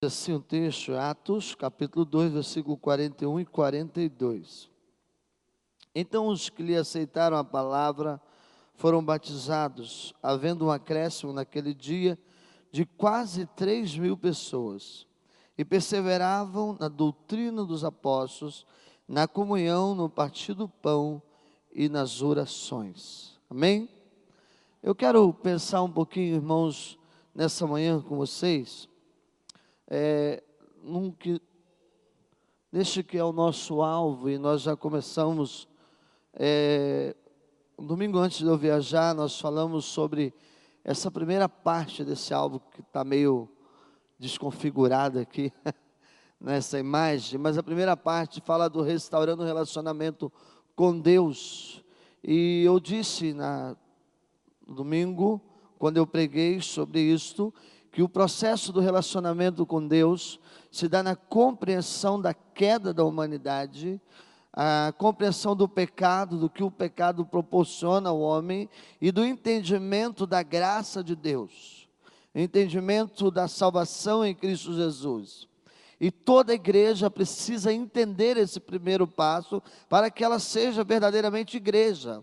Assim o texto, Atos, capítulo 2, versículo 41 e 42. Então os que lhe aceitaram a palavra foram batizados, havendo um acréscimo naquele dia de quase 3.000 pessoas, e perseveravam na doutrina dos apóstolos, na comunhão, no partir do pão e nas orações. Amém? Eu quero pensar um pouquinho, irmãos, nessa manhã com vocês, neste que é o nosso alvo, e nós já começamos, um domingo antes de eu viajar, nós falamos sobre essa primeira parte desse alvo, que está meio desconfigurada aqui, nessa imagem, mas a primeira parte fala do restaurando o relacionamento com Deus, e eu disse no domingo, quando eu preguei sobre isto, que o processo do relacionamento com Deus se dá na compreensão da queda da humanidade, a compreensão do pecado, do que o pecado proporciona ao homem, e do entendimento da graça de Deus, entendimento da salvação em Cristo Jesus. E toda igreja precisa entender esse primeiro passo, para que ela seja verdadeiramente igreja,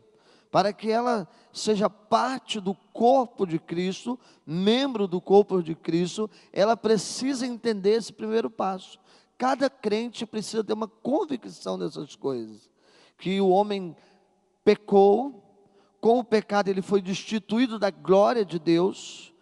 para que ela seja parte do corpo de Cristo, membro do corpo de Cristo. Ela precisa entender esse primeiro passo. Cada crente precisa ter uma convicção dessas coisas, que o homem pecou, com o pecado ele foi destituído da glória de Deus,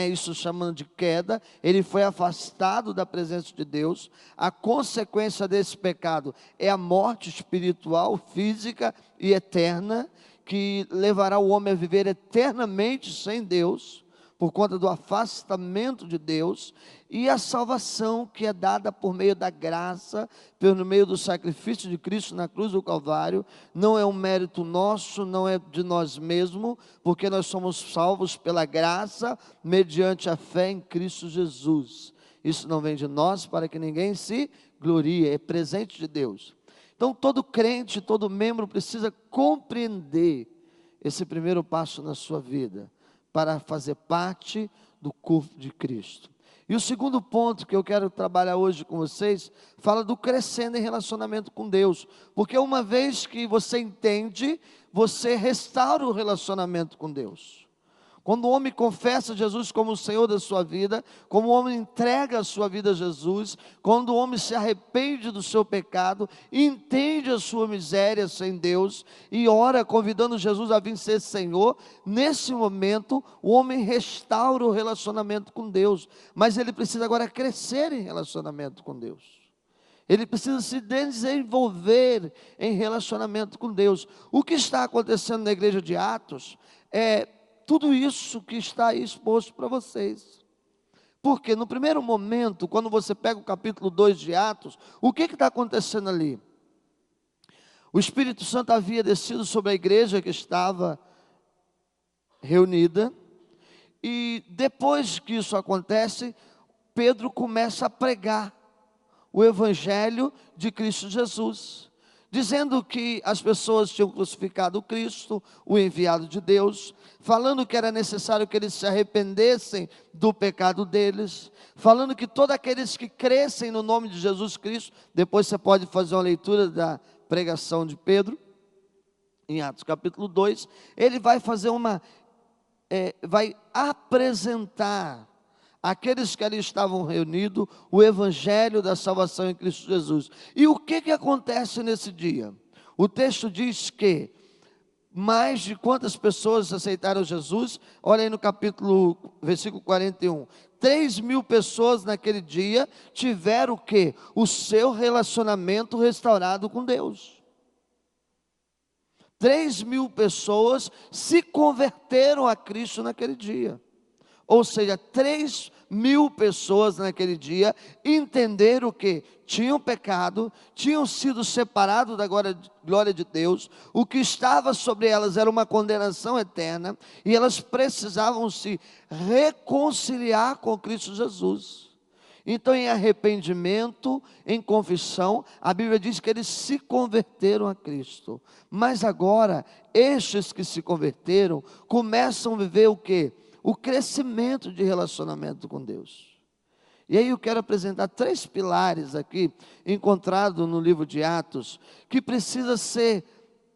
isso chamando de queda, ele foi afastado da presença de Deus. A consequência desse pecado é a morte espiritual, física e eterna, que levará o homem a viver eternamente sem Deus, por conta do afastamento de Deus, e a salvação que é dada por meio da graça, pelo meio do sacrifício de Cristo na cruz do Calvário. Não é um mérito nosso, não é de nós mesmos, porque nós somos salvos pela graça, mediante a fé em Cristo Jesus. Isso não vem de nós, para que ninguém se glorie, é presente de Deus. Então todo crente, todo membro precisa compreender esse primeiro passo na sua vida, para fazer parte do corpo de Cristo. E o segundo ponto que eu quero trabalhar hoje com vocês, fala do crescendo em relacionamento com Deus, porque uma vez que você entende, você restaura o relacionamento com Deus. Quando o homem confessa Jesus como o Senhor da sua vida, como o homem entrega a sua vida a Jesus, quando o homem se arrepende do seu pecado, entende a sua miséria sem Deus e ora convidando Jesus a vir ser Senhor, nesse momento o homem restaura o relacionamento com Deus, mas ele precisa agora crescer em relacionamento com Deus. Ele precisa se desenvolver em relacionamento com Deus. O que está acontecendo na igreja de Atos é tudo isso que está aí exposto para vocês. Porque no primeiro momento, quando você pega o capítulo 2 de Atos, o que está acontecendo ali? O Espírito Santo havia descido sobre a igreja que estava reunida, e depois que isso acontece, Pedro começa a pregar o Evangelho de Cristo Jesus, dizendo que as pessoas tinham crucificado Cristo, o enviado de Deus, falando que era necessário que eles se arrependessem do pecado deles, falando que todos aqueles que crescem no nome de Jesus Cristo, depois você pode fazer uma leitura da pregação de Pedro, em Atos capítulo 2, ele vai fazer vai apresentar aqueles que ali estavam reunidos, o Evangelho da salvação em Cristo Jesus. E o que acontece nesse dia? O texto diz que mais de quantas pessoas aceitaram Jesus? Olha aí no versículo 41. 3.000 pessoas naquele dia tiveram o quê? O seu relacionamento restaurado com Deus. 3.000 pessoas se converteram a Cristo naquele dia. Ou seja, 3.000 pessoas naquele dia entenderam que tinham pecado, tinham sido separados da glória de Deus, o que estava sobre elas era uma condenação eterna, e elas precisavam se reconciliar com Cristo Jesus. Então, em arrependimento, em confissão, a Bíblia diz que eles se converteram a Cristo. Mas agora, estes que se converteram, começam a viver o quê? O crescimento de relacionamento com Deus. E aí eu quero apresentar 3 pilares aqui, encontrados no livro de Atos, que precisa ser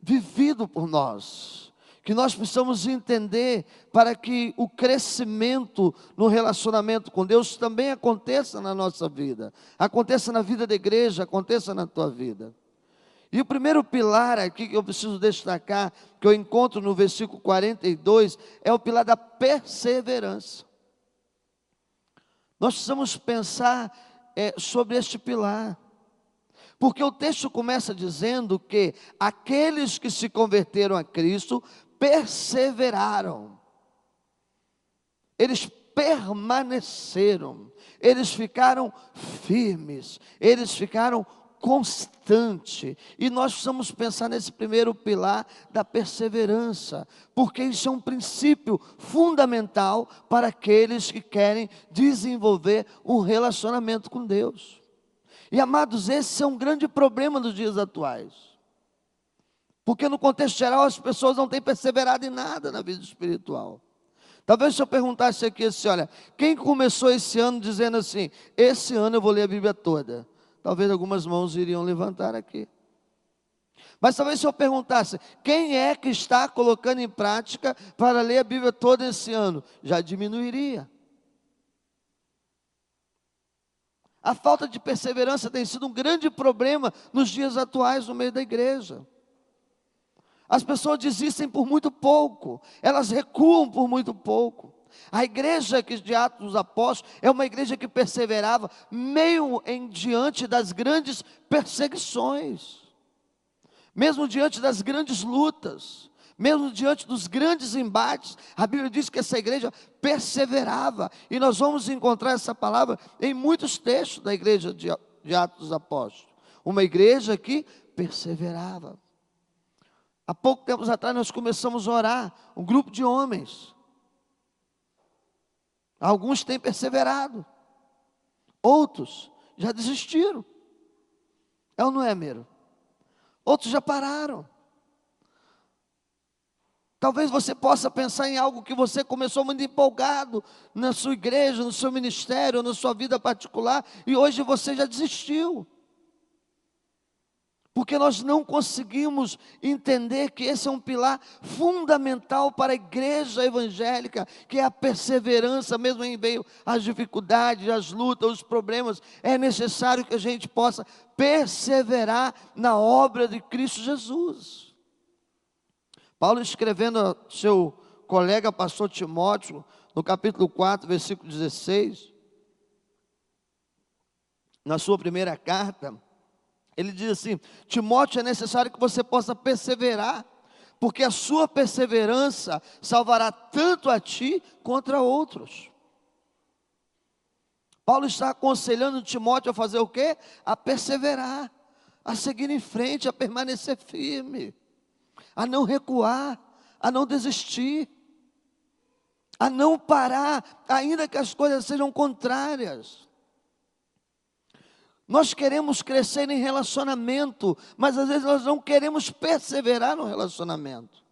vivido por nós, que nós precisamos entender para que o crescimento no relacionamento com Deus também aconteça na nossa vida, aconteça na vida da igreja, aconteça na tua vida. E o primeiro pilar aqui que eu preciso destacar, que eu encontro no versículo 42, é o pilar da perseverança. Nós precisamos pensar sobre este pilar, porque o texto começa dizendo que aqueles que se converteram a Cristo perseveraram, eles permaneceram, eles ficaram firmes, eles ficaram constantes, e nós precisamos pensar nesse primeiro pilar da perseverança, porque isso é um princípio fundamental para aqueles que querem desenvolver um relacionamento com Deus. E amados, esse é um grande problema nos dias atuais, porque no contexto geral as pessoas não têm perseverado em nada na vida espiritual. Talvez se eu perguntasse aqui assim, olha, quem começou esse ano dizendo assim, esse ano eu vou ler a Bíblia toda? Talvez algumas mãos iriam levantar aqui. Mas talvez se eu perguntasse, quem é que está colocando em prática para ler a Bíblia toda esse ano? Já diminuiria. A falta de perseverança tem sido um grande problema nos dias atuais no meio da igreja. As pessoas desistem por muito pouco, elas recuam por muito pouco. A igreja de Atos dos Apóstolos é uma igreja que perseverava meio em diante das grandes perseguições, mesmo diante das grandes lutas, mesmo diante dos grandes embates. A Bíblia diz que essa igreja perseverava, e nós vamos encontrar essa palavra em muitos textos da igreja de Atos dos Apóstolos. Uma igreja que perseverava. Há pouco tempo atrás nós começamos a orar, um grupo de homens. Alguns têm perseverado, outros já desistiram. É ou não é, Miro? Outros já pararam. Talvez você possa pensar em algo que você começou muito empolgado na sua igreja, no seu ministério, na sua vida particular, e hoje você já desistiu. Porque nós não conseguimos entender que esse é um pilar fundamental para a igreja evangélica, que é a perseverança, mesmo em meio às dificuldades, às lutas, aos problemas. É necessário que a gente possa perseverar na obra de Cristo Jesus. Paulo, escrevendo ao seu colega pastor Timóteo, no capítulo 4, versículo 16, na sua primeira carta, ele diz assim: Timóteo, é necessário que você possa perseverar, porque a sua perseverança salvará tanto a ti quanto a outros. Paulo está aconselhando Timóteo a fazer o quê? A perseverar, a seguir em frente, a permanecer firme, a não recuar, a não desistir, a não parar, ainda que as coisas sejam contrárias. Nós queremos crescer em relacionamento, mas às vezes nós não queremos perseverar no relacionamento.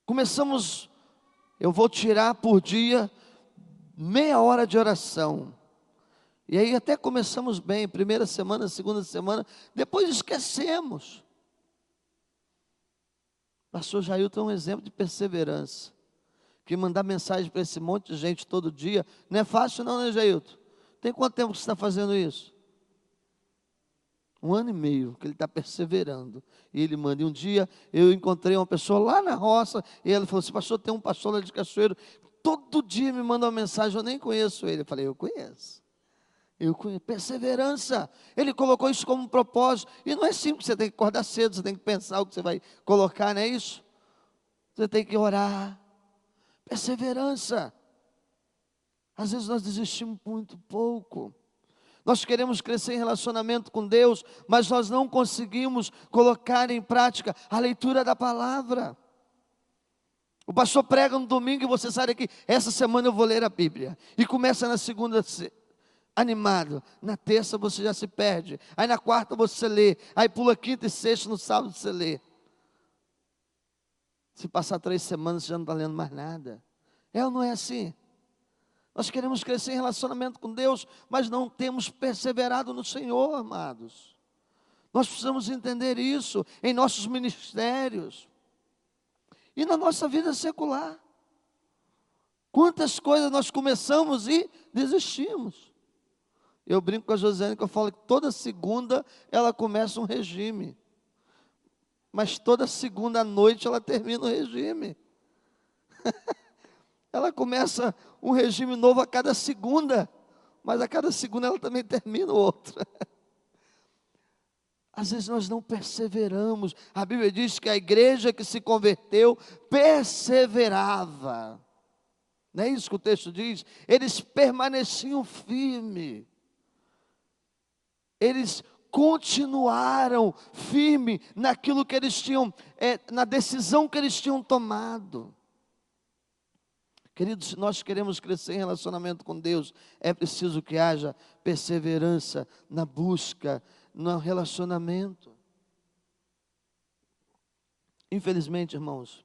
Começamos, eu vou tirar por dia meia hora de oração. E aí até começamos bem, primeira semana, segunda semana, depois esquecemos. Pastor Jailton é um exemplo de perseverança, que mandar mensagem para esse monte de gente todo dia, não é fácil não, né, Jailton? Tem quanto tempo que você está fazendo isso? 1 ano e meio que ele está perseverando. E ele manda. E um dia eu encontrei uma pessoa lá na roça, e ela falou assim: pastor, tem um pastor lá de Cachoeiro, todo dia me manda uma mensagem, eu nem conheço ele. Eu falei: eu conheço. Perseverança. Ele colocou isso como um propósito. E não é simples, você tem que acordar cedo, você tem que pensar o que você vai colocar, não é isso? Você tem que orar. Perseverança. Às vezes nós desistimos muito pouco. Nós queremos crescer em relacionamento com Deus, mas nós não conseguimos colocar em prática a leitura da palavra. O pastor prega no domingo e você sai daqui: essa semana eu vou ler a Bíblia. E começa na segunda animado, na terça você já se perde, aí na quarta você lê, aí pula quinta e sexta, no sábado você lê. Se passar 3 semanas você já não está lendo mais nada. É ou não é assim? Nós queremos crescer em relacionamento com Deus, mas não temos perseverado no Senhor, amados. Nós precisamos entender isso em nossos ministérios e na nossa vida secular. Quantas coisas nós começamos e desistimos. Eu brinco com a Josiane que eu falo que toda segunda ela começa um regime, mas toda segunda à noite ela termina o regime. Ela começa um regime novo a cada segunda, mas a cada segunda ela também termina o outro. Às vezes nós não perseveramos. A Bíblia diz que a igreja que se converteu perseverava. Não é isso que o texto diz? Eles permaneciam firmes. Eles continuaram firmes naquilo que eles tinham, na decisão que eles tinham tomado. Queridos, se nós queremos crescer em relacionamento com Deus, é preciso que haja perseverança na busca, no relacionamento. Infelizmente, irmãos,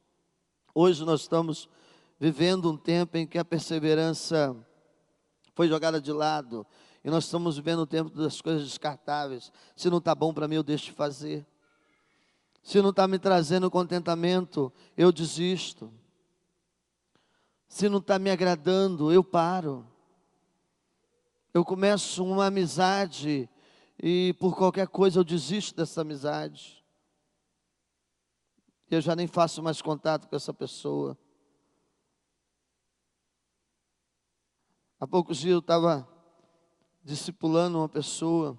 hoje nós estamos vivendo um tempo em que a perseverança foi jogada de lado, e nós estamos vivendo o tempo das coisas descartáveis. Se não está bom para mim, eu deixo de fazer. Se não está me trazendo contentamento, eu desisto. Se não está me agradando, eu paro. Eu começo uma amizade e por qualquer coisa eu desisto dessa amizade. Eu já nem faço mais contato com essa pessoa. Há poucos dias eu estava discipulando uma pessoa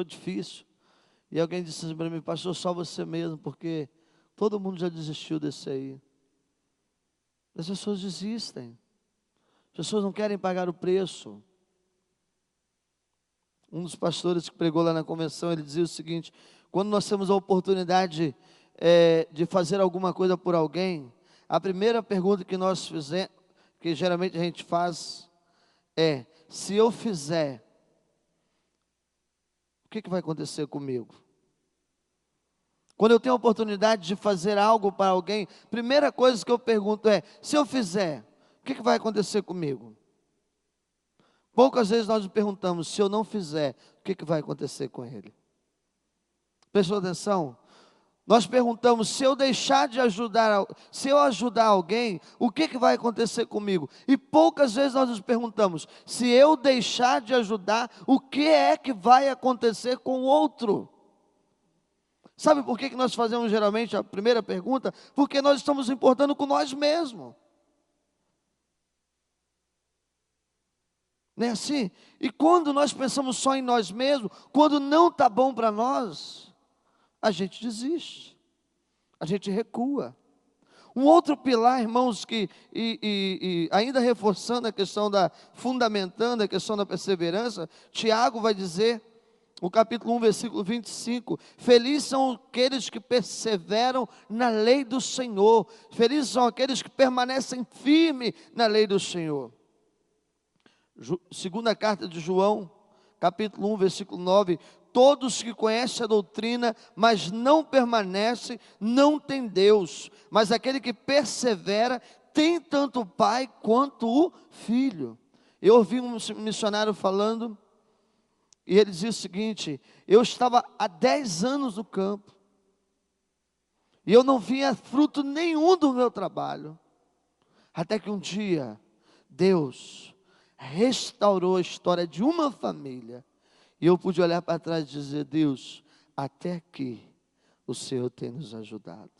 difícil, e alguém disse assim para mim: pastor, só você mesmo, porque todo mundo já desistiu desse aí. As pessoas desistem, as pessoas não querem pagar o preço. Um dos pastores que pregou lá na convenção, ele dizia o seguinte: quando nós temos a oportunidade de fazer alguma coisa por alguém, a primeira pergunta que nós fizemos, que geralmente a gente faz, é: se eu fizer, o que vai acontecer comigo? Quando eu tenho a oportunidade de fazer algo para alguém, primeira coisa que eu pergunto é: se eu fizer, o que vai acontecer comigo? Poucas vezes nós nos perguntamos: se eu não fizer, o que vai acontecer com ele? Prestou atenção? Nós perguntamos: se eu deixar de ajudar, se eu ajudar alguém, o que vai acontecer comigo? E poucas vezes nós nos perguntamos: se eu deixar de ajudar, o que é que vai acontecer com o outro? Sabe por que nós fazemos geralmente a primeira pergunta? Porque nós estamos importando com nós mesmos. Não é assim? E quando nós pensamos só em nós mesmos, quando não está bom para nós, a gente desiste, a gente recua. Um outro pilar, irmãos, que ainda reforçando a questão fundamentando a questão da perseverança, Tiago vai dizer, no capítulo 1, versículo 25, felizes são aqueles que perseveram na lei do Senhor, felizes são aqueles que permanecem firmes na lei do Senhor. Segunda carta de João, capítulo 1, versículo 9, todos que conhecem a doutrina, mas não permanecem, não tem Deus, mas aquele que persevera, tem tanto o Pai quanto o Filho. Eu ouvi um missionário falando, e ele dizia o seguinte: eu estava há 10 anos no campo, e eu não via fruto nenhum do meu trabalho, até que um dia, Deus restaurou a história de uma família, e eu pude olhar para trás e dizer: Deus, até aqui o Senhor tem nos ajudado,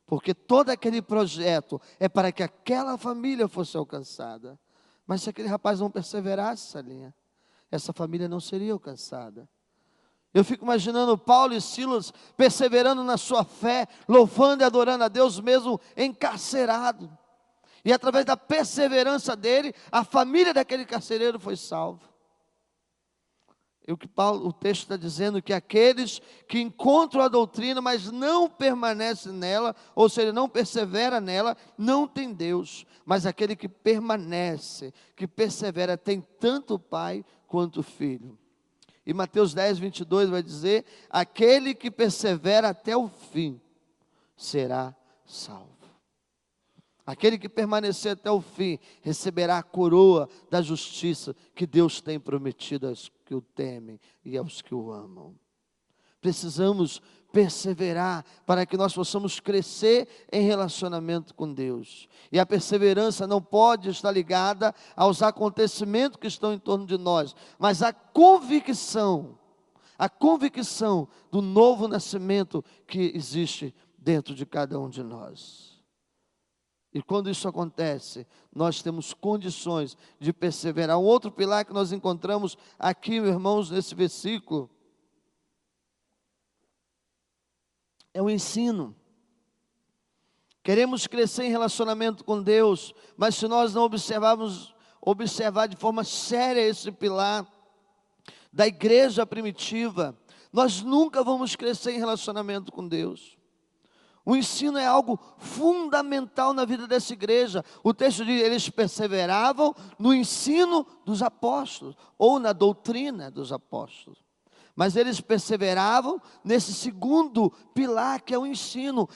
porque todo aquele projeto é para que aquela família fosse alcançada, mas se aquele rapaz não perseverasse, Salinha, essa família não seria alcançada. Eu fico imaginando Paulo e Silas perseverando na sua fé, louvando e adorando a Deus mesmo encarcerado, e através da perseverança dele, a família daquele carcereiro foi salva. O texto está dizendo que aqueles que encontram a doutrina, mas não permanecem nela, ou seja, não persevera nela, não tem Deus. Mas aquele que permanece, que persevera, tem tanto o Pai quanto o Filho. E Mateus 10, 22 vai dizer: aquele que persevera até o fim, será salvo. Aquele que permanecer até o fim receberá a coroa da justiça que Deus tem prometido aos que o temem e aos que o amam. Precisamos perseverar para que nós possamos crescer em relacionamento com Deus. E a perseverança não pode estar ligada aos acontecimentos que estão em torno de nós, mas a convicção do novo nascimento que existe dentro de cada um de nós. E quando isso acontece, nós temos condições de perseverar. Um outro pilar que nós encontramos aqui, meus irmãos, nesse versículo, é o ensino. Queremos crescer em relacionamento com Deus, mas se nós não observar de forma séria esse pilar da igreja primitiva, nós nunca vamos crescer em relacionamento com Deus. O ensino é algo fundamental na vida dessa igreja. O texto diz: eles perseveravam no ensino dos apóstolos, ou na doutrina dos apóstolos. Mas eles perseveravam nesse segundo pilar, que é o ensino.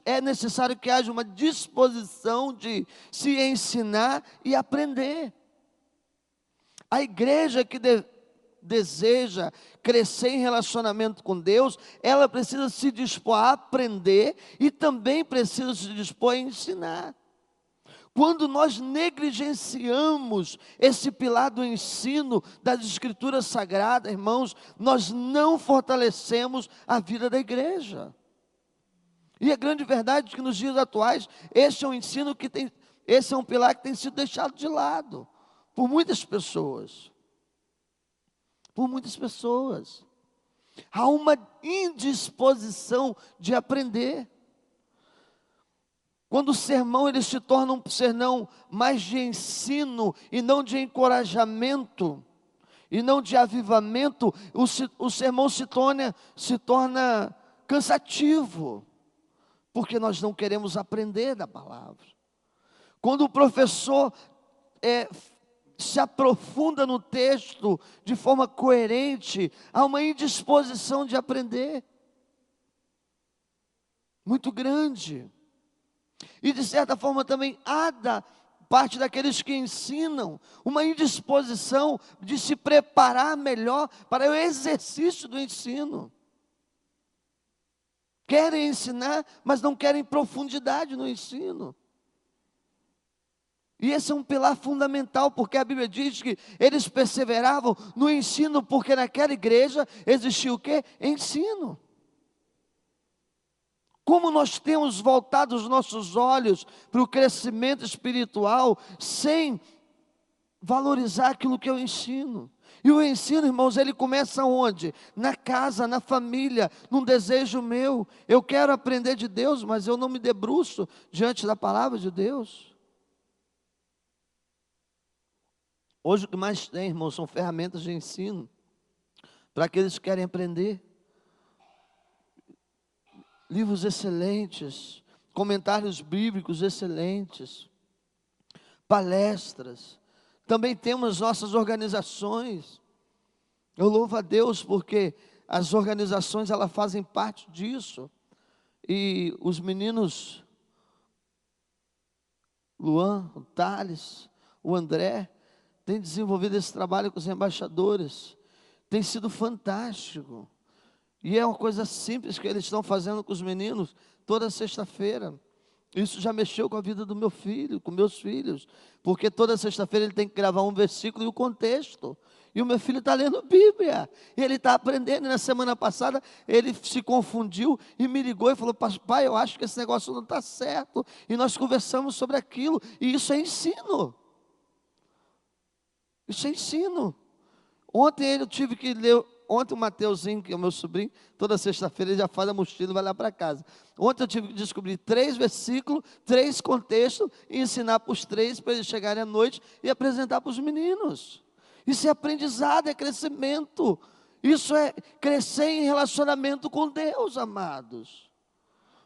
É necessário que haja uma disposição de se ensinar e aprender. A igreja que deseja crescer em relacionamento com Deus, ela precisa se dispor a aprender e também precisa se dispor a ensinar. Quando nós negligenciamos esse pilar do ensino das Escrituras Sagradas, irmãos, nós não fortalecemos a vida da igreja. E a grande verdade é que nos dias atuais, esse é um pilar que tem sido deixado de lado por muitas pessoas. Há uma indisposição de aprender. Quando o sermão ele se torna um sermão mais de ensino e não de encorajamento, e não de avivamento, o sermão se torna cansativo, porque nós não queremos aprender da palavra. Quando o professor se aprofunda no texto de forma coerente, há uma indisposição de aprender muito grande. E de certa forma também há da parte daqueles que ensinam uma indisposição de se preparar melhor para o exercício do ensino. Querem ensinar, mas não querem profundidade no ensino. E esse é um pilar fundamental, porque a Bíblia diz que eles perseveravam no ensino, porque naquela igreja existia o quê? Ensino. Como nós temos voltado os nossos olhos para o crescimento espiritual, sem valorizar aquilo que eu ensino. E o ensino, irmãos, ele começa onde? Na casa, na família, num desejo meu. Eu quero aprender de Deus, mas eu não me debruço diante da palavra de Deus. Hoje o que mais tem, irmãos, são ferramentas de ensino para aqueles que querem aprender. Livros excelentes, comentários bíblicos excelentes, palestras. Também temos nossas organizações. Eu louvo a Deus porque as organizações elas fazem parte disso. E os meninos, Luan, o Thales, o André, têm desenvolvido esse trabalho com os embaixadores. Tem sido fantástico. E é uma coisa simples que eles estão fazendo com os meninos toda sexta-feira. Isso já mexeu com a vida do meu filho, com meus filhos. Porque toda sexta-feira ele tem que gravar um versículo e o contexto. E o meu filho está lendo Bíblia. E ele está aprendendo. E na semana passada ele se confundiu e me ligou e falou: pai, eu acho que esse negócio não está certo. E nós conversamos sobre aquilo. E isso é ensino. Isso é ensino. Ontem eu tive que ler. Ontem o Mateuzinho, que é o meu sobrinho, toda sexta-feira ele já faz a mochila e vai lá para casa. Ontem eu tive que descobrir 3 versículos, 3 contextos, e ensinar para os 3, para eles chegarem à noite e apresentar para os meninos. Isso é aprendizado, é crescimento. Isso é crescer em relacionamento com Deus, amados.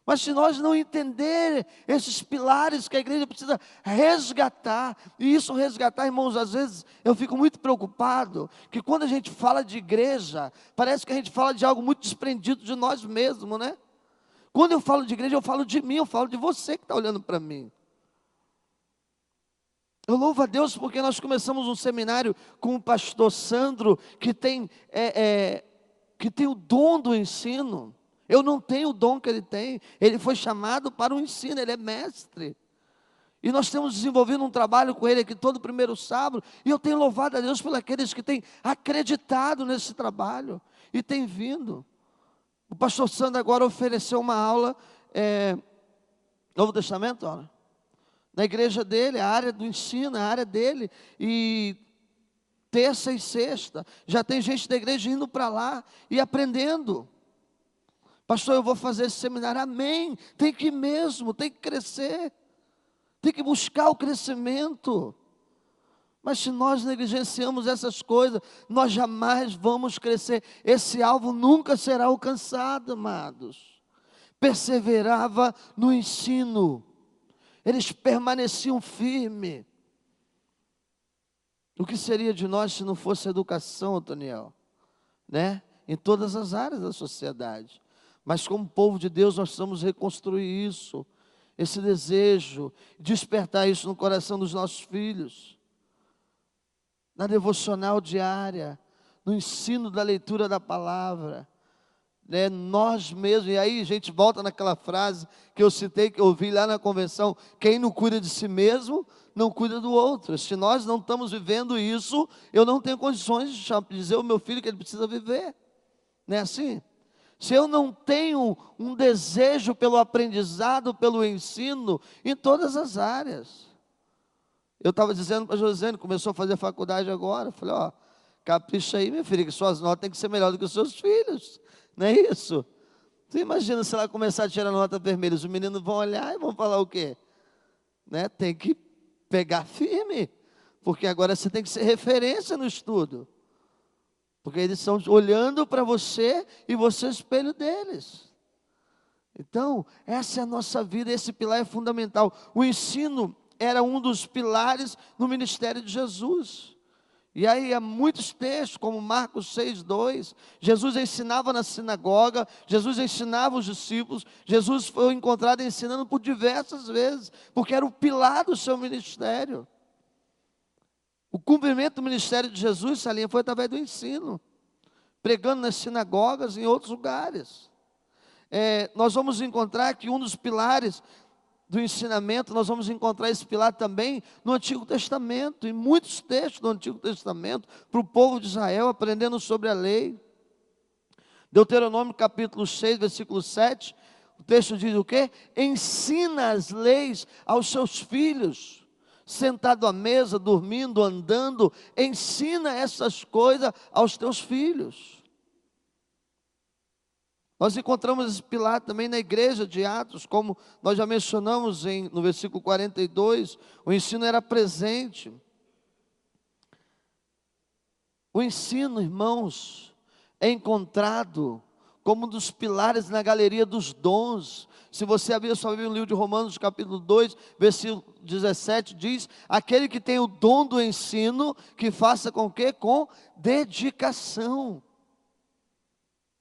Mas se nós não entender esses pilares que a igreja precisa resgatar, e isso resgatar, irmãos, às vezes eu fico muito preocupado, que quando a gente fala de igreja, parece que a gente fala de algo muito desprendido de nós mesmos, né? Quando eu falo de igreja, eu falo de mim, eu falo de você que está olhando para mim. Eu louvo a Deus porque nós começamos um seminário com o pastor Sandro, que tem o dom do ensino. Eu não tenho o dom que ele tem. Ele foi chamado para o ensino, ele é mestre. E nós temos desenvolvido um trabalho com ele aqui todo primeiro sábado. E eu tenho louvado a Deus por aqueles que têm acreditado nesse trabalho e têm vindo. O pastor Sandro agora ofereceu uma aula, Novo Testamento, olha, na igreja dele, a área do ensino, a área dele. E terça e sexta, já tem gente da igreja indo para lá e aprendendo. Pastor, eu vou fazer esse seminário. Amém, tem que ir mesmo, tem que crescer, tem que buscar o crescimento. Mas se nós negligenciamos essas coisas, nós jamais vamos crescer. Esse alvo nunca será alcançado, amados. Perseverava no ensino, eles permaneciam firmes. O que seria de nós se não fosse educação, Otoniel? Né? Em todas as áreas da sociedade. Mas como povo de Deus, nós precisamos reconstruir isso, esse desejo, despertar isso no coração dos nossos filhos. Na devocional diária, no ensino da leitura da palavra, né? Nós mesmos, e aí a gente volta naquela frase que eu citei, que eu ouvi lá na convenção: quem não cuida de si mesmo, não cuida do outro. Se nós não estamos vivendo isso, eu não tenho condições de dizer ao meu filho que ele precisa viver, não é assim? Se eu não tenho um desejo pelo aprendizado, pelo ensino, em todas as áreas. Eu estava dizendo para a Josiane, começou a fazer faculdade agora, eu falei, ó, capricha aí, minha filha, que suas notas têm que ser melhores do que os seus filhos, não é isso? Você imagina se ela começar a tirar nota vermelha, os meninos vão olhar e vão falar o quê? Né? Tem que pegar firme, porque agora você tem que ser referência no estudo, porque eles estão olhando para você e você é o espelho deles. Então, essa é a nossa vida, esse pilar é fundamental. O ensino era um dos pilares no ministério de Jesus. E aí há muitos textos, como Marcos 6:2, Jesus ensinava na sinagoga, Jesus ensinava os discípulos, Jesus foi encontrado ensinando por diversas vezes, porque era o pilar do seu ministério. O cumprimento do ministério de Jesus, Salinha, foi através do ensino, pregando nas sinagogas e em outros lugares. Nós vamos encontrar que um dos pilares do ensinamento, nós vamos encontrar esse pilar também no Antigo Testamento, em muitos textos do Antigo Testamento, para o povo de Israel, aprendendo sobre a lei. Deuteronômio capítulo 6, versículo 7, o texto diz o quê? Ensina as leis aos seus filhos, sentado à mesa, dormindo, andando, ensina essas coisas aos teus filhos. Nós encontramos esse pilar também na igreja de Atos, como nós já mencionamos no versículo 42, o ensino era presente. O ensino, irmãos, é encontrado como um dos pilares na galeria dos dons. Se você abrir sua Bíblia no livro de Romanos, capítulo 2, versículo 17, diz: aquele que tem o dom do ensino, que faça com quê? Com dedicação.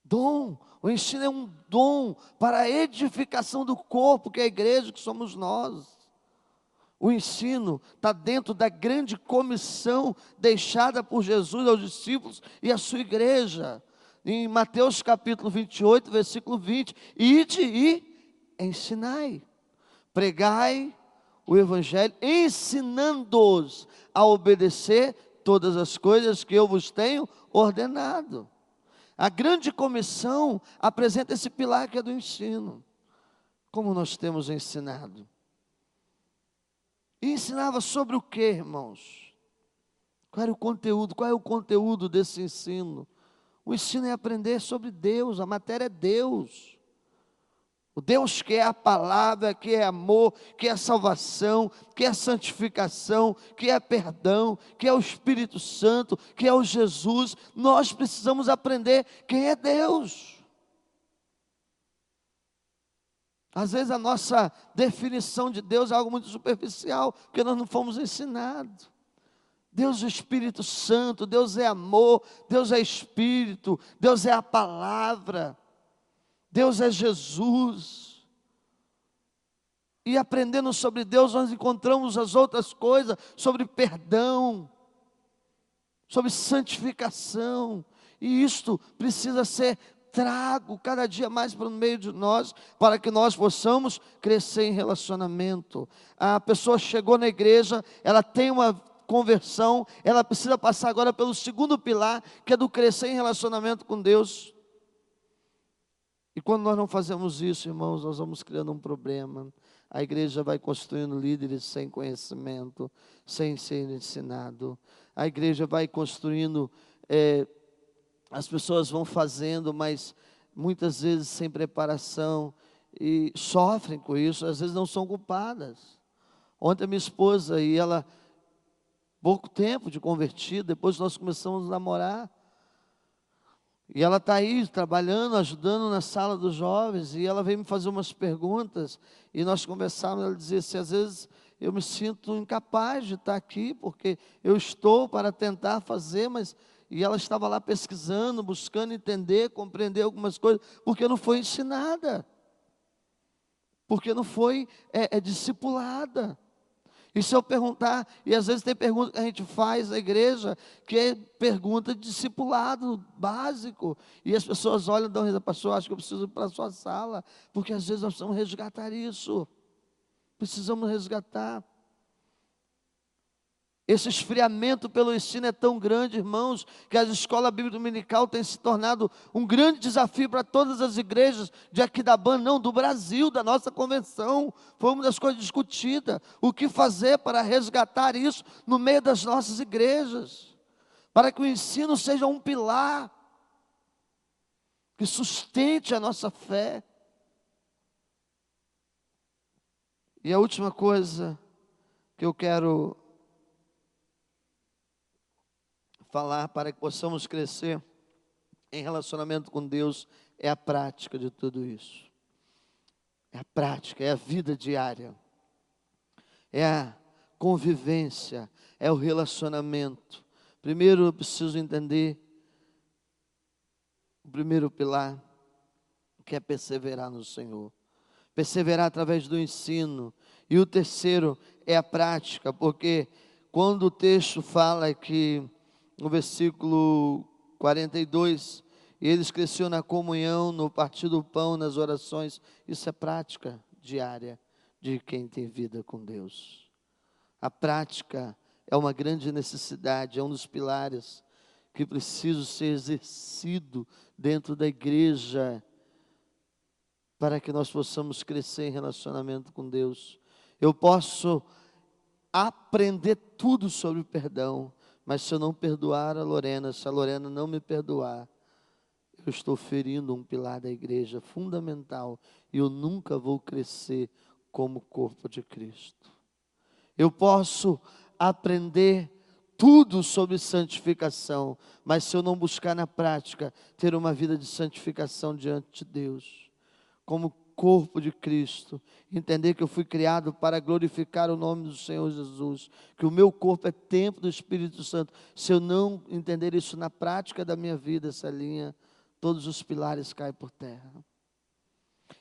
Dom. O ensino é um dom para a edificação do corpo, que é a igreja, que somos nós. O ensino está dentro da grande comissão deixada por Jesus aos discípulos e à sua igreja. Em Mateus capítulo 28, versículo 20, ide e ensinai, pregai o evangelho, ensinando-os a obedecer todas as coisas que eu vos tenho ordenado. A grande comissão apresenta esse pilar que é do ensino. Como nós temos ensinado? E ensinava sobre o que, irmãos? Qual era o conteúdo? Qual é o conteúdo desse ensino? O ensino é aprender sobre Deus, a matéria é Deus. O Deus que é a palavra, que é amor, que é salvação, que é santificação, que é perdão, que é o Espírito Santo, que é o Jesus. Nós precisamos aprender quem é Deus. Às vezes a nossa definição de Deus é algo muito superficial, porque nós não fomos ensinados. Deus é o Espírito Santo, Deus é amor, Deus é Espírito, Deus é a palavra. Deus é Jesus. E aprendendo sobre Deus, nós encontramos as outras coisas, sobre perdão, sobre santificação. E isto precisa ser trago cada dia mais para o meio de nós, para que nós possamos crescer em relacionamento. A pessoa chegou na igreja, ela tem uma conversão, ela precisa passar agora pelo segundo pilar, que é do crescer em relacionamento com Deus. E quando nós não fazemos isso, irmãos, nós vamos criando um problema. A igreja vai construindo líderes sem conhecimento, sem ser ensinado. A igreja vai construindo, as pessoas vão fazendo, mas muitas vezes sem preparação, e sofrem com isso, às vezes não são culpadas. Ontem a minha esposa, e ela, pouco tempo de convertida, depois nós começamos a namorar, e ela está aí trabalhando, ajudando na sala dos jovens, e ela veio me fazer umas perguntas, e nós conversávamos, ela dizia assim, às vezes eu me sinto incapaz de estar aqui, porque eu estou para tentar fazer, mas... E ela estava lá pesquisando, buscando entender, compreender algumas coisas, porque não foi ensinada, porque não foi discipulada. E se eu perguntar, e às vezes tem pergunta que a gente faz na igreja, que é pergunta de discipulado básico, e as pessoas olham e dão risada, pastor, acho que eu preciso ir para a sua sala, porque às vezes nós precisamos resgatar isso, precisamos resgatar. Esse esfriamento pelo ensino é tão grande, irmãos, que a escola bíblica dominical tem se tornado um grande desafio para todas as igrejas de Aquidauana, não, do Brasil, da nossa convenção. Foi uma das coisas discutidas. O que fazer para resgatar isso no meio das nossas igrejas? Para que o ensino seja um pilar que sustente a nossa fé. E a última coisa que eu quero falar para que possamos crescer em relacionamento com Deus é a prática de tudo isso. É a prática, é a vida diária, é a convivência, é o relacionamento. Primeiro eu preciso entender o primeiro pilar, que é perseverar no Senhor. Perseverar através do ensino. E o terceiro é a prática, porque quando o texto fala que no versículo 42, eles cresciam na comunhão, no partir do pão, nas orações. Isso é prática diária de quem tem vida com Deus. A prática é uma grande necessidade, é um dos pilares que precisa ser exercido dentro da igreja para que nós possamos crescer em relacionamento com Deus. Eu posso aprender tudo sobre o perdão, mas se eu não perdoar a Lorena, se a Lorena não me perdoar, eu estou ferindo um pilar da igreja fundamental e eu nunca vou crescer como corpo de Cristo. Eu posso aprender tudo sobre santificação, mas se eu não buscar na prática ter uma vida de santificação diante de Deus, como corpo de Cristo, entender que eu fui criado para glorificar o nome do Senhor Jesus, que o meu corpo é templo do Espírito Santo. Se eu não entender isso na prática da minha vida, essa linha, todos os pilares caem por terra.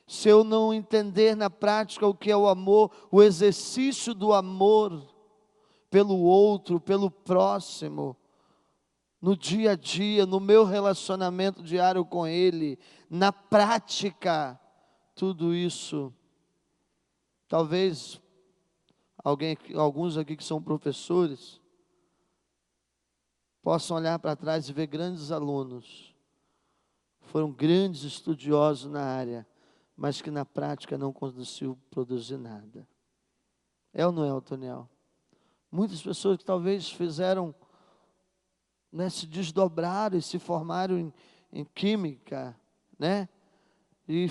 Se eu não entender na prática o que é o amor, o exercício do amor pelo outro, pelo próximo, no dia a dia, no meu relacionamento diário com Ele, na prática, tudo isso, talvez alguns aqui que são professores, possam olhar para trás e ver grandes alunos, foram grandes estudiosos na área, mas que na prática não conseguiu produzir nada. É ou não é, Otoniel? Muitas pessoas que talvez fizeram, se desdobraram e se formaram em química, e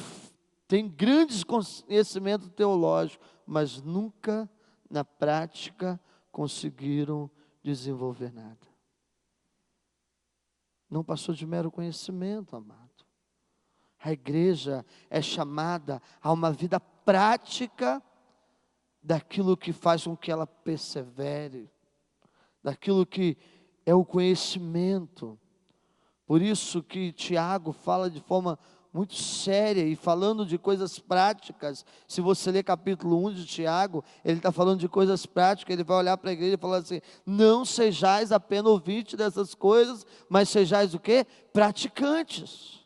tem grandes conhecimentos teológicos, mas nunca na prática conseguiram desenvolver nada. Não passou de mero conhecimento, amado. A igreja é chamada a uma vida prática daquilo que faz com que ela persevere, daquilo que é o conhecimento. Por isso que Tiago fala de forma muito séria e falando de coisas práticas. Se você ler capítulo 1 de Tiago, ele está falando de coisas práticas. Ele vai olhar para a igreja e falar assim: não sejais apenas ouvintes dessas coisas, mas sejais o quê? Praticantes.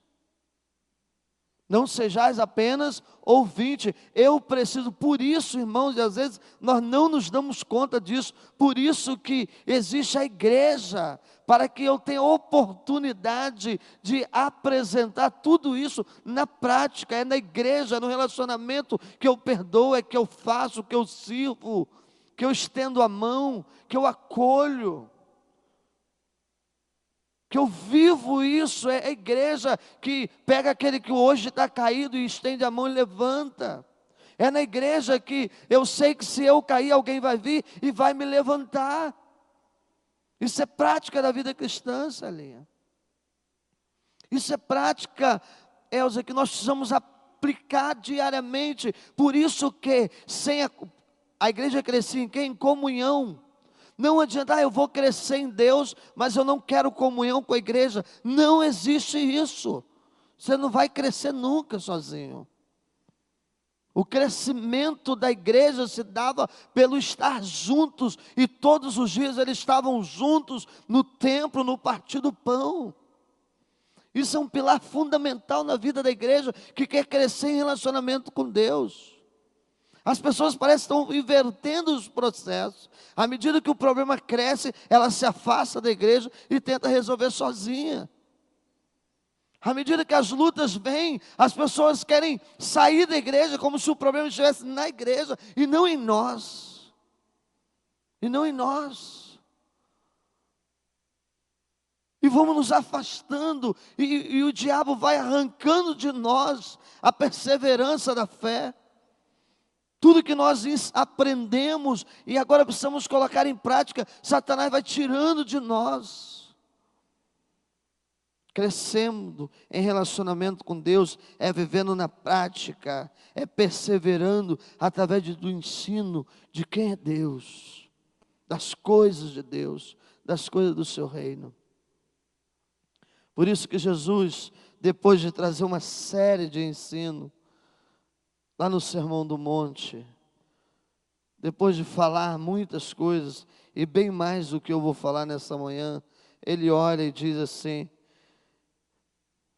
Não sejais apenas ouvinte. Eu preciso, por isso, irmãos, e às vezes nós não nos damos conta disso, por isso que existe a igreja, para que eu tenha oportunidade de apresentar tudo isso na prática. É na igreja, no relacionamento, que eu perdoo, é que eu faço, que eu sirvo, que eu estendo a mão, que eu acolho, que eu vivo isso. É a igreja que pega aquele que hoje está caído e estende a mão e levanta. É na igreja que eu sei que se eu cair, alguém vai vir e vai me levantar. Isso é prática da vida cristã, Celinha. Isso é prática, Elza, que nós precisamos aplicar diariamente. Por isso que sem a igreja crescia em quê? Em comunhão. Não adianta, eu vou crescer em Deus, mas eu não quero comunhão com a igreja. Não existe isso. Você não vai crescer nunca sozinho. O crescimento da igreja se dava pelo estar juntos, e todos os dias eles estavam juntos no templo, no partir do pão. Isso é um pilar fundamental na vida da igreja, que quer crescer em relacionamento com Deus. As pessoas parecem que estão invertendo os processos. À medida que o problema cresce, ela se afasta da igreja e tenta resolver sozinha. À medida que as lutas vêm, as pessoas querem sair da igreja como se o problema estivesse na igreja e não em nós. E não em nós. E vamos nos afastando, e o diabo vai arrancando de nós a perseverança da fé. Tudo que nós aprendemos e agora precisamos colocar em prática, Satanás vai tirando de nós. Crescendo em relacionamento com Deus é vivendo na prática, é perseverando através do ensino de quem é Deus, das coisas de Deus, das coisas do seu reino. Por isso que Jesus, depois de trazer uma série de ensino, lá no Sermão do Monte, depois de falar muitas coisas, e bem mais do que eu vou falar nessa manhã, ele olha e diz assim: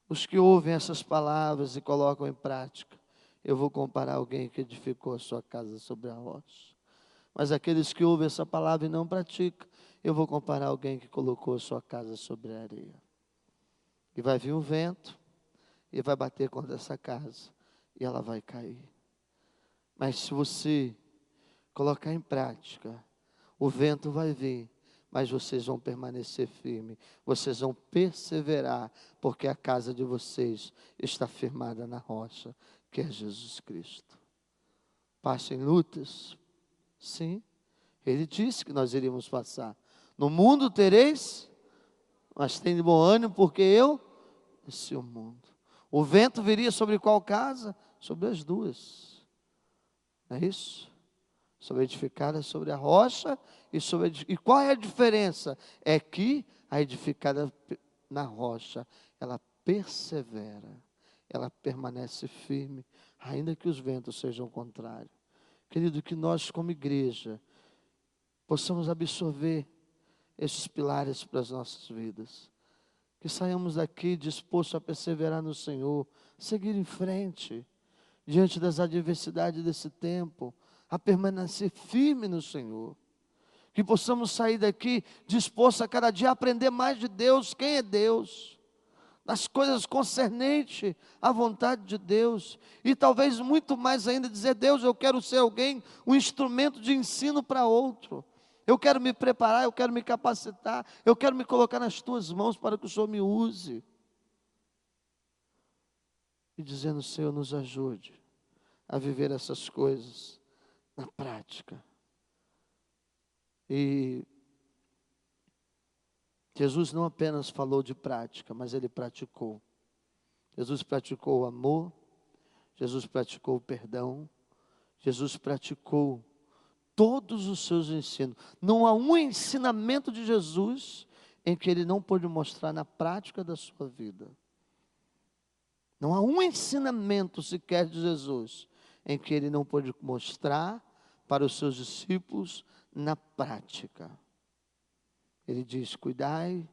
os que ouvem essas palavras e colocam em prática, eu vou comparar alguém que edificou a sua casa sobre a rocha. Mas aqueles que ouvem essa palavra e não praticam, eu vou comparar alguém que colocou a sua casa sobre a areia. E vai vir um vento, e vai bater contra essa casa, e ela vai cair. Mas se você colocar em prática, o vento vai vir, mas vocês vão permanecer firmes, vocês vão perseverar, porque a casa de vocês está firmada na rocha, que é Jesus Cristo. Passem lutas? Sim, Ele disse que nós iríamos passar. No mundo tereis, mas tem de bom ânimo, porque eu venci o mundo. O vento viria sobre qual casa? Sobre as duas. Não é isso? Sobre edificada sobre a rocha e qual é a diferença? É que a edificada na rocha, ela persevera, ela permanece firme, ainda que os ventos sejam contrários. Querido, que nós como igreja possamos absorver esses pilares para as nossas vidas. Que saiamos daqui dispostos a perseverar no Senhor, seguir em frente, diante das adversidades desse tempo, a permanecer firme no Senhor. Que possamos sair daqui dispostos a cada dia aprender mais de Deus, quem é Deus, das coisas concernentes à vontade de Deus, e talvez muito mais ainda dizer: Deus, eu quero ser alguém, um instrumento de ensino para outro. Eu quero me preparar, eu quero me capacitar, eu quero me colocar nas tuas mãos para que o Senhor me use. E dizendo: Senhor, nos ajude a viver essas coisas na prática. E Jesus não apenas falou de prática, mas Ele praticou. Jesus praticou o amor, Jesus praticou o perdão, Jesus praticou todos os seus ensinos. Não há um ensinamento de Jesus em que Ele não pôde mostrar na prática da sua vida. Não há um ensinamento sequer de Jesus em que ele não pôde mostrar para os seus discípulos na prática. Ele diz: cuidai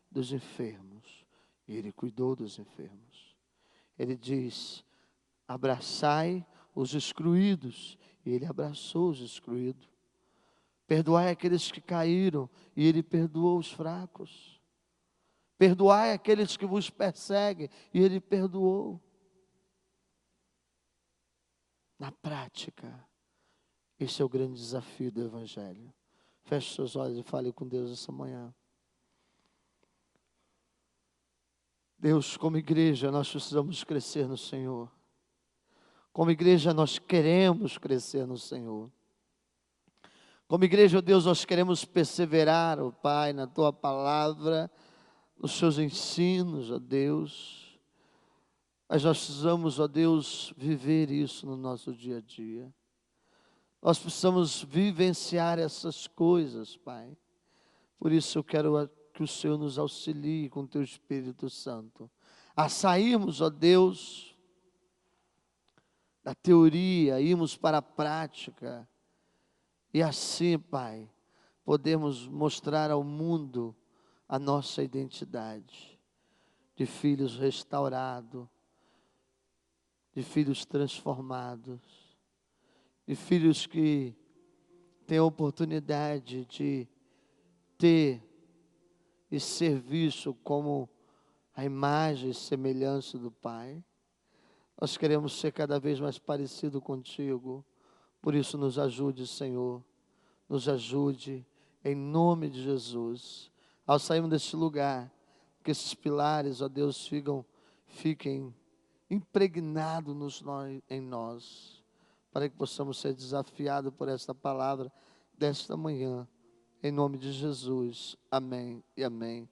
dos enfermos. E ele cuidou dos enfermos. Ele diz: abraçai os excluídos. E ele abraçou os excluídos. Perdoai aqueles que caíram. E ele perdoou os fracos. Perdoai aqueles que vos perseguem. E ele perdoou. Na prática, esse é o grande desafio do Evangelho. Feche seus olhos e fale com Deus essa manhã. Deus, como igreja, nós precisamos crescer no Senhor. Como igreja, nós queremos crescer no Senhor. Como igreja, Deus, nós queremos perseverar, ó Pai, na Tua palavra, nos Seus ensinos, ó Deus. Mas nós precisamos, ó Deus, viver isso no nosso dia a dia. Nós precisamos vivenciar essas coisas, Pai. Por isso eu quero que o Senhor nos auxilie com o Teu Espírito Santo. A sairmos, ó Deus, da teoria, irmos para a prática. E assim, Pai, podemos mostrar ao mundo a nossa identidade. De filhos restaurados, de filhos transformados, de filhos que têm a oportunidade de ter e ser visto como a imagem e semelhança do Pai. Nós queremos ser cada vez mais parecido contigo. Por isso nos ajude, Senhor. Nos ajude em nome de Jesus. Ao sairmos deste lugar, que esses pilares, ó Deus, fiquem impregnados em nós. Para que possamos ser desafiados por esta palavra desta manhã. Em nome de Jesus. Amém e amém.